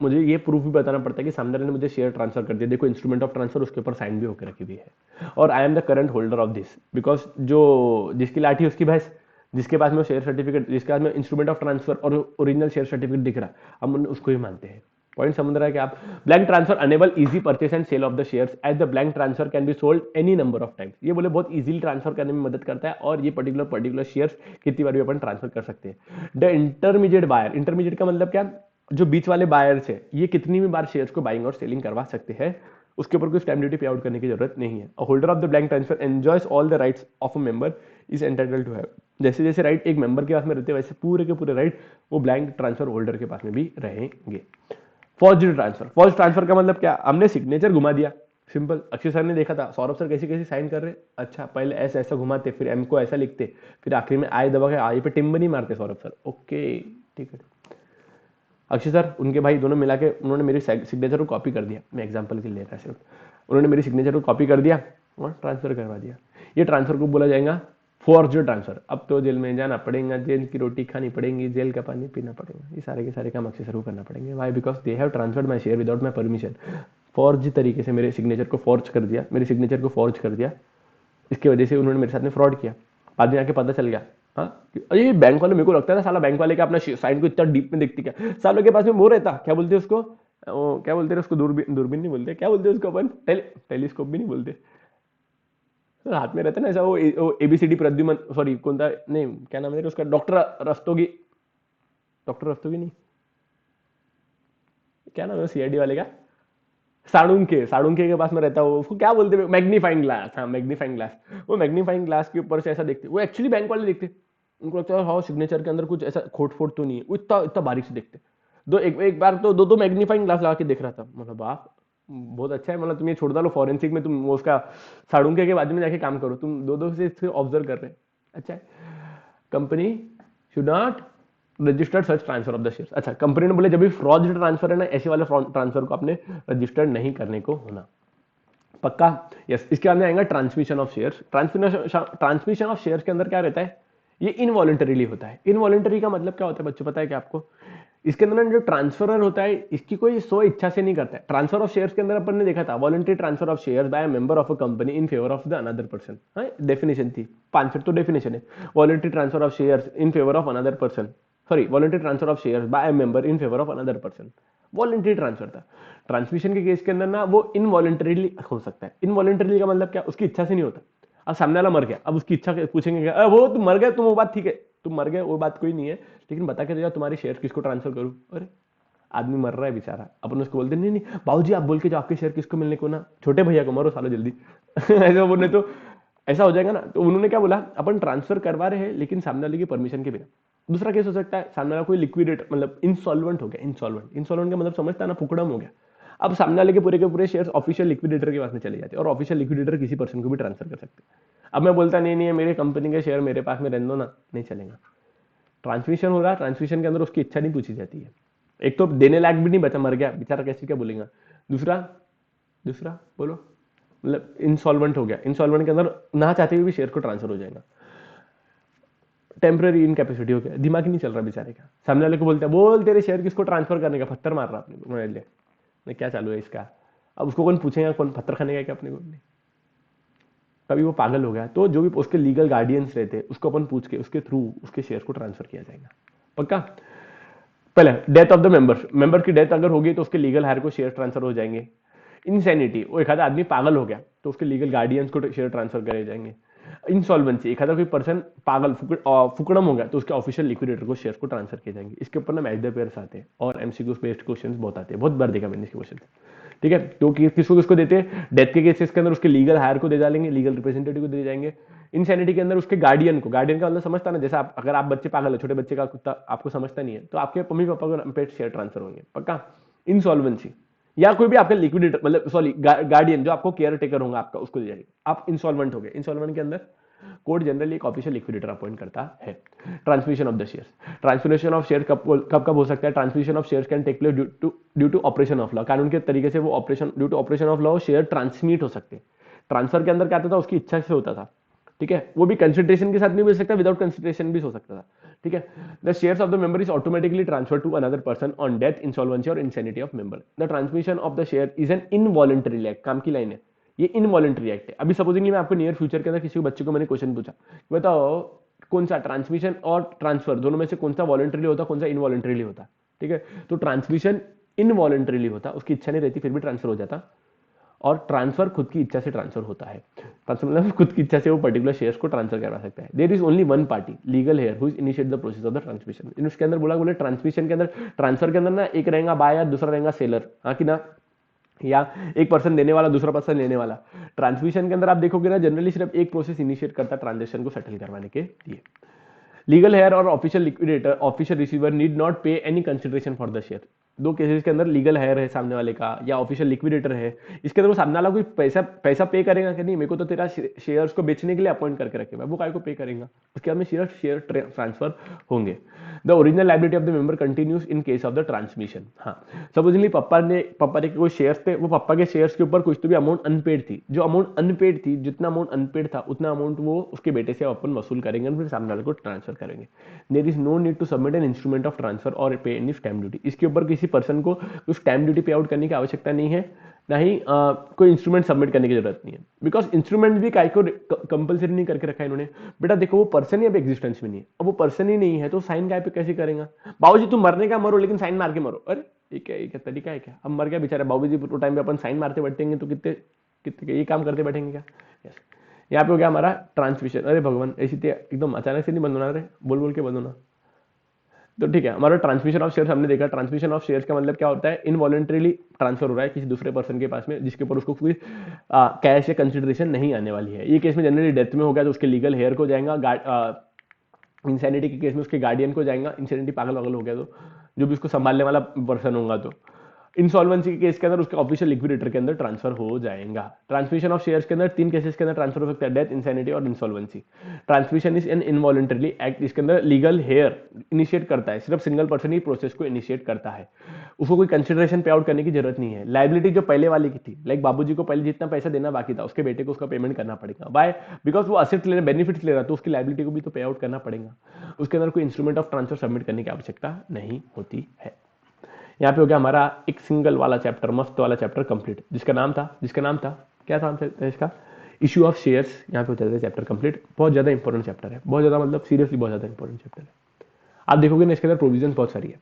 मुझे ये प्रूफ भी बताना पड़ता है कि सामने वाले ने मुझे शेयर ट्रांसफर कर दिया, देखो इंस्ट्रूमेंट ऑफ ट्रांसफर उसके ऊपर साइन भी होकर रखी हुई है, और I am the current holder of this, because जो जिसकी लाठी उसकी भैंस, जिसके पास में शेयर सर्टिफिकेट, जिसके पास में इंस्ट्रूमेंट ऑफ ट्रांसफर और ओरिजिनल शेयर सर्टिफिकेट दिख रहा, हम उसको ही मानते हैं। पॉइंट समझ रहा है कि आप? Blank transfer enable easy purchase and sale of the shares as the blank transfer can be sold any number of times. ये बोले बहुत इजीली ट्रांसफर करने में मदद करता है, और ये पर्टिकुलर शेयर्स कितनी बार भी अपन ट्रांसफर कर सकते हैं। द इंटरमीडिएट बायर, इंटरमीडिएट का मतलब क्या? जो बीच वाले बायर्स है, ये कितनी भी बार शेयर्स को बाइंग और सेलिंग करवा सकते हैं, उसके ऊपर कोई स्टैम्प ड्यूटी पे आउट करने की जरूरत नहीं है। Holder of the blank transfer enjoys all the rights of a member is entitled to have. जैसे जैसे राइट एक मेंबर के पास में रहते हैं, वैसे पूरे के पूरे राइट वो ब्लैंक ट्रांसफर होल्डर के पास में भी रहेंगे। फॉर्ज्ड ट्रांसफर, फॉर्ज्ड ट्रांसफर का मतलब क्या? हमने सिग्नेचर घुमा दिया, सिंपल। अक्षय सर ने देखा था सौरभ सर कैसे कैसे साइन कर रहे, अच्छा पहले ऐसा ऐसा घुमाते, फिर एम को ऐसा लिखते, फिर आखिरी में आई दबा के आई पे टिम्बर नहीं मारते सौरभ सर, ओके ठीक है। अक्षय सर उनके भाई दोनों मिला के उन्होंने मेरी सिग्नेचर को कॉपी कर दिया, मैं एग्जांपल के लिए रहा सिर्फ, उन्होंने मेरी सिग्नेचर को कॉपी कर दिया और ट्रांसफर करवा दिया। ये ट्रांसफर को बोला जाएगा फॉर्ज्ड ट्रांसफर। अब तो जेल में जाना पड़ेगा, जेल की रोटी खानी पड़ेगी, जेल का पानी पीना पड़ेगा, ये सारे के सारे काम अक्षय सर को करना पड़ेंगे। Why? Because they have transferred my share without my permission. Forge तरीके से मेरे सिग्नेचर को फॉर्ज कर दिया, मेरी सिग्नेचर को फॉर्ज कर दिया, इसकी वजह से उन्होंने मेरे साथ में फ्रॉड किया। बाद में आके पता चल गया, हाँ, अरे ये बैंक वाले, मेरे को लगता है ना साला बैंक वाले का अपना साइन को इतना डीप में देखती क्या, सालों के पास में वो रहता, क्या बोलते हैं उसको, क्या बोलते हैं उसको, दूरबीन, दूरबीन नहीं बोलते, क्या बोलते हैं उसको अपन, टेलीस्कोप भी नहीं बोलते, हाथ में रहता है ना ऐसा, वो एबीसीडी प्रद्युमन, सॉरी कौन था, नहीं क्या नाम है उसका, डॉक्टर रस्तोगी, डॉक्टर रस्तोगी नहीं, क्या नाम है सीआईडी वाले का, साड़ुंके के पास में रहता है वो, उसको क्या बोलते हैं, मैग्नीफाइंग ग्लास, हाँ मैग्नीफाइंग ग्लास, वो मैग्नीफाइंग ग्लास के ऊपर से ऐसा देखते, वो एक्चुअली बैंक वाले देखते, उनको लगता है हाँ सिग्नेचर के अंदर कुछ ऐसा खोट फोट तो नहीं है, वो इतना इतना बारीक से देखते, एक बार तो दो मैग्नीफाइंग ग्लास लगा के देख रहा था, मतलब आप बहुत अच्छा है, मतलब तुम ये छोड़ डालो फॉरेंसिक में, तुम वो उसका साड़ुंके के बाजू में जाके काम करो, तुम दो से इससे ऑब्जर्व कर रहे हैं, अच्छा है। Company should not registered such transfer of the share, अच्छा कंपनी ने बोले जब भी फ्रॉड ट्रांसफर है ना, ऐसे वाले फ्रॉड ट्रांसफर को आपने रजिस्टर्ड नहीं करने को होना, पक्का। यस, इसके अंदर आएगा transmission of shares, transmission of shares के अंदर क्या रहता है, ये इनवॉलंटरीली होता है, इनवॉलंटरी का मतलब क्या होता है बच्चों, पता है क्या आपको, इसके अंदर जो ट्रांसफरर होता है इसकी कोई सो इच्छा से नहीं करता है, ट्रांसफर ऑफ शेयर्स के अंदर अपन ने देखा था, voluntary transfer of shares by member of a company in favour of the another person, definition थी, 5 तो डेफिनेशन है, voluntary transfer of shares in favour of another person, sorry voluntary transfer of shares by member in favour of another person, voluntary transfer था। Transmission के case के अंदर ना वो इनवॉलंटरीली हो सकता है, इनवॉलंटरीली का मतलब क्या, उसकी इच्छा से नहीं होता, अब सामने वाला मर गया, अब उसकी इच्छा पूछेंगे क्या, वो तुम मर गए, तुम वो बात ठीक है, तुम मर गए वो बात कोई नहीं है, लेकिन बता के देगा तुम्हारे शेयर किसको ट्रांसफर करूं, अरे आदमी मर रहा है बेचारा, अपन उसको बोलते नहीं नहीं बाबूजी आप बोल के जो आपके शेयर किसको मिलने को ना, छोटे भैया को, मरो सालो जल्दी ऐसा बोलने तो ऐसा हो जाएगा ना, तो उन्होंने क्या बोला, अपन ट्रांसफर करवा रहे हैं लेकिन सामने वाले की परमिशन के बिना। दूसरा केस हो सकता है सामने वाला कोई लिक्विडेट, मतलब इंसॉल्वेंट हो गया, इंसॉल्वेंट का मतलब समझता है ना, फुकड़म हो गया, अब सामने वाले के पूरे शेयर्स ऑफिशियल लिक्विडेटर के पास में चले जाते हैं, और ऑफिशियल लिक्विडेटर किसी पर्सन को भी ट्रांसफर कर सकते हैं। अब मैं बोलता नहीं नहीं मेरे कंपनी के शेयर मेरे पास में रहने दो ना, नहीं चलेगा, ट्रांसमिशन हो रहा है, ट्रांसमिशन के अंदर उसकी इच्छा नहीं पूछी जाती है, एक तो देने लायक भी नहीं बचा, मर गया बेचारा, कैसे क्या बोलेगा, दूसरा दूसरा बोलो, मतलब इंसॉल्वेंट हो गया, इंसॉल्वेंट के अंदर ना चाहते हुए भी शेयर को ट्रांसफर हो जाएगा, टेम्पररी इनकैपेसिटी हो गया, दिमाग ही नहीं चल रहा बेचारे का, सामने वाले को बोलते हैं बोल तेरे शेयर किसको ट्रांसफर करने का, पत्थर मार रहा अपने लिए, क्या चालू है इसका, अब उसको कौन पूछेगा, कौन पत्थर खाने का क्या अपने को, कभी वो पागल हो गया तो जो भी उसके लीगल गार्डियंस रहते उसको अपन पूछ के उसके थ्रू उसके शेयर को ट्रांसफर किया जाएगा, पक्का। पहले डेथ ऑफ द मेंबर की डेथ अगर होगी तो उसके लीगल हायर को शेयर ट्रांसफर हो जाएंगे, इनसैनिटी, वो एक आधा आदमी पागल हो गया तो उसके लीगल गार्डियंस को शेयर ट्रांसफर करे जाएंगे, इंसॉल्वेंसी, एक आधा कोई पर्सन पागल फुकड़म हो गया तो उसके ऑफिशियल लिक्विडेटर को शेयर को ट्रांसफर किए जाएंगे, इसके ऊपर ना मैच द पेयर्स आते हैं और एमसीक्यू बेस्ड क्वेश्चंस बहुत आते हैं, बहुत बार देखा मैंने इसके क्वेश्चन, ठीक है, तो किसको किसको देते हैं, डेथ के केसेस के अंदर उसके लीगल हायर को दे डालेंगे, लीगल रिप्रेजेंटेटिव को दे जाएंगे, इनसैनिटी के अंदर उसके गार्डियन को, गार्डियन का मतलब समझता ना, जैसा अगर आप बच्चे पागल है, छोटे बच्चे का कुत्ता आपको समझता नहीं है तो आपके मम्मी पापा को पेट शेयर ट्रांसफर होंगे, पक्का। इंसॉल्वेंसी, या कोई भी आपका लिक्विडेटर, मतलब सॉरी गार्डियन जो आपको केयर टेकर होगा आपका, उसको दे जाएंगे, आप इंसॉल्वेंट हो गए, इंसॉल्वेंट के अंदर कोर्ट जनरली एक ऑफिशियल लिक्विडेटर अपॉइंट करता है। Transmission of the shares, transmission of share कब हो सकता है, transmission of shares can take place due to operation of law, कानून के तरीके से वो operation, due to operation of law share transmit हो सकते हैं, ट्रांसफर के अंदर क्या आता था, उसकी इच्छा से होता था, ठीक है, वो भी कंसिडरेशन के साथ नहीं मिल सकता, विदाउट कंसिडरेशन भी हो सकता था, ठीक है। The shares of the member is automatically transfer to another person on death, insolvency or insanity of member. The transmission of the share is an involuntary act, काम की लाइन है, ये इनवॉलंटरी एक्ट है। अभी सपोजिंगली मैं आपको near future के अंदर किसी बच्चे को मैंने क्वेश्चन पूछा, बताओ कौन सा ट्रांसमिशन और ट्रांसफर दोनों में से कौन सा वॉलंटरीली होता, कौन सा इनवॉलंटरीली होता, ठीक है, तो ट्रांसमिशन इनवॉलंटरीली होता, उसकी इच्छा नहीं रहती फिर भी ट्रांसफर हो जाता, और ट्रांसफर खुद की इच्छा से ट्रांसफर होता है, ट्रांसफर मतलब खुद की इच्छा से वो पर्टिकुलर शेयर्स को ट्रांसफर करवा सकता है। There is only one party legal heir who initiate the process of the transmission. इसके अंदर बोले ट्रांसमिशन के अंदर, ट्रांसफर के अंदर ना एक रहेगा बायर, दूसरा रहेगा सेलर, हाँ कि ना, या एक पर्सन देने वाला दूसरा पर्सन लेने वाला। ट्रांसमिशन के अंदर आप देखोगे ना जनरली सिर्फ एक प्रोसेस इनिशिएट करता है ट्रांजेक्शन को सेटल करवाने के लिए। लीगल हेयर और official liquidator, official receiver need not pay any consideration for the share. दो केसेस के अंदर लीगल हेयर है सामने वाले का या ऑफिशियल लिक्विडेटर है, इसके अंदर वो सामने वाला कोई पैसा पे करेगा कि नहीं, मेरे को तो तेरा शेयर्स को बेचने के लिए अपॉइंट करके रखे, वो काय को पे करेगा, उसके बाद में शेयर ट्रांसफर होंगे। The original liability of the member continues in case of the transmission. हाँ, सपोजिंगली पापा के कोई शेयर्स थे, वो पापा के शेयर्स के ऊपर कुछ तो भी अमाउंट अनपेड थी, जो अमाउंट अनपेड थी, जितना अमाउंट अनपेड था उतना अमाउंट वो उसके बेटे से अपन वसूल करेंगे, फिर सामने वाले को ट्रांसफर करेंगे। There is no need to submit an instrument of transfer और पे एनी स्टैम्प ड्यूटी। इसके ऊपर किसी पर्सन को स्टैम्प ड्यूटी पे आउट करने की आवश्यकता नहीं है, ना ही कोई इंस्ट्रूमेंट सबमिट करने की जरूरत नहीं है, बिकॉज इंस्ट्रूमेंट भी काय को कंपलसरी नहीं करके रखा है इन्होंने। बेटा देखो वो पर्सन ही अब एग्जिस्टेंस में नहीं है, अब वो पर्सन ही नहीं है तो साइन काय पे कैसे करेगा? बाबूजी तुम मरने का मरो लेकिन साइन मार के मरो। अरे ये क्या तरीका है क्या? अब मर गया बेचारा बाबूजी, टाइम पे अपन साइन मारते बैठेंगे तो कितने कितने ये काम करते बैठेंगे क्या? यस, यहाँ पे हो गया हमारा ट्रांसमिशन। अरे भगवान ऐसी एकदम अचानक से नहीं बंद होना, रे बोल बोल के बंद होना। तो ठीक है, हमारा ट्रांसमिशन ऑफ शेयर्स हमने देखा। ट्रांसमिशन ऑफ शेयर्स का मतलब क्या होता है? इनवॉलंटरीली ट्रांसफर हो रहा है किसी दूसरे पर्सन के पास में जिसके ऊपर उसको कोई कैश या कंसिडरेशन नहीं आने वाली है। ये केस में जनरली डेथ में हो गया तो उसके लीगल हेयर को जाएगा, इंसैनिटी के केस में उसके गार्डियन को जाएगा, इंसैनिटी पागल वागल हो गया तो जो भी उसको संभालने वाला पर्सन होगा। तो इंसॉल्वेंसी के केस के अंदर उसके ऑफिशियल लिक्विडेटर के अंदर ट्रांसफर हो जाएगा। ट्रांसमिशन ऑफ शेयर्स के अंदर 3 केसेस के अंदर ट्रांसफर हो सकता है, डेथ, इंसैनिटी और insolvency. Transmission is an involuntarily act, इसके अंदर लीगल हेयर इनिशिएट करता है, सिर्फ सिंगल पर्सन ही प्रोसेस को इनिशिएट करता है, उसको कोई कंसिडरेशन पे आउट करने की जरूरत नहीं है। लाइबिलिटी जो पहले वाली की थी, लाइक बाबूजी को पहले जितना पैसा देना बाकी था उसके बेटे को उसका पेमेंट करना पड़ेगा। बाय बिकॉज वो असेट ले रहा, बेनिफिट्स ले रहा, तो उसकी लाइबिलिटी को भी तो पे आउट करना पड़ेगा। उसके अंदर कोई इंस्ट्रूमेंट ऑफ ट्रांसफर सबमिट करने की आवश्यकता नहीं होती है। यहाँ पे हो गया हमारा एक सिंगल वाला चैप्टर, मस्त वाला चैप्टर कंप्लीट, जिसका नाम था क्या नाम था इसका? Issue of shares. यहाँ पे होता है चैप्टर कंप्लीट। बहुत ज्यादा इंपॉर्टेंट चैप्टर है, बहुत ज्यादा मतलब सीरियसली बहुत ज्यादा इंपॉर्टेंट चैप्टर है। आप देखोगे ना इसके अंदर प्रोविजन बहुत सारी है,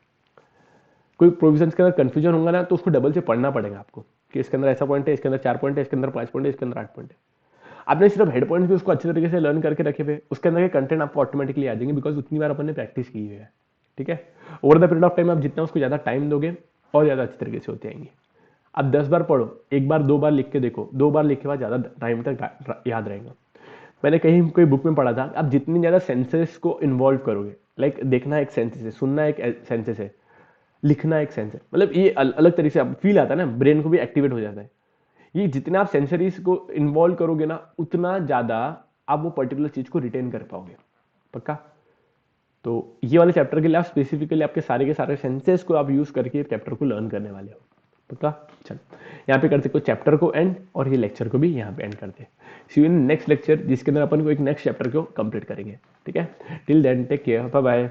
कोई प्रोविजन के अंदर कंफ्यूजन होगा ना तो उसको डबल से पढ़ना पड़ेगा आपको कि इसके अंदर ऐसा पॉइंट है, इसके अंदर 4 पॉइंट है, इसके अंदर 5 पॉइंट है, इसके अंदर 8 पॉइंट है। आपने सिर्फ हेड पॉइंट भी उसको अच्छे तरीके से लर्न करके रखे हुए, उसके अंदर के कंटेंट आपको ऑटोमेटिकली आ जाएंगे बिकॉज उतनी बार अपन ने प्रैक्टिस की हुई है। ठीक है, over the period of time आप जितना उसको ज्यादा टाइम दोगे और ज्यादा अच्छी तरीके से होते आएंगे। आप 10 बार पढ़ो, एक बार 2 बार लिख के देखो, 2 बार लिख के बाद ज्यादा टाइम तक याद रहेगा। मैंने कहीं कोई बुक में पढ़ा था, आप जितनी ज्यादा सेंसेस को इन्वॉल्व करोगे, लाइक देखना एक सेंसेस है, सुनना एक सेंसेस है, लिखना एक सेंस है, मतलब ये अलग तरीके से फील आता है ना, ब्रेन को भी एक्टिवेट हो जाता है। ये जितना आप सेंसरीज को इन्वॉल्व करोगे ना उतना ज्यादा आप वो पर्टिकुलर चीज को रिटेन कर पाओगे। पक्का? तो ये वाले चैप्टर के लिए आप स्पेसिफिकली आपके सारे के सारे सेंसेस को आप यूज करके चैप्टर को लर्न करने वाले हो। पक्का? चल यहाँ पे करते चैप्टर को एंड और ये लेक्चर को भी यहाँ पे एंड करते हैं। सी यू इन नेक्स्ट लेक्चर जिसके अंदर अपन को एक नेक्स्ट चैप्टर को कंप्लीट करेंगे। ठीक है, till then take care, bye bye.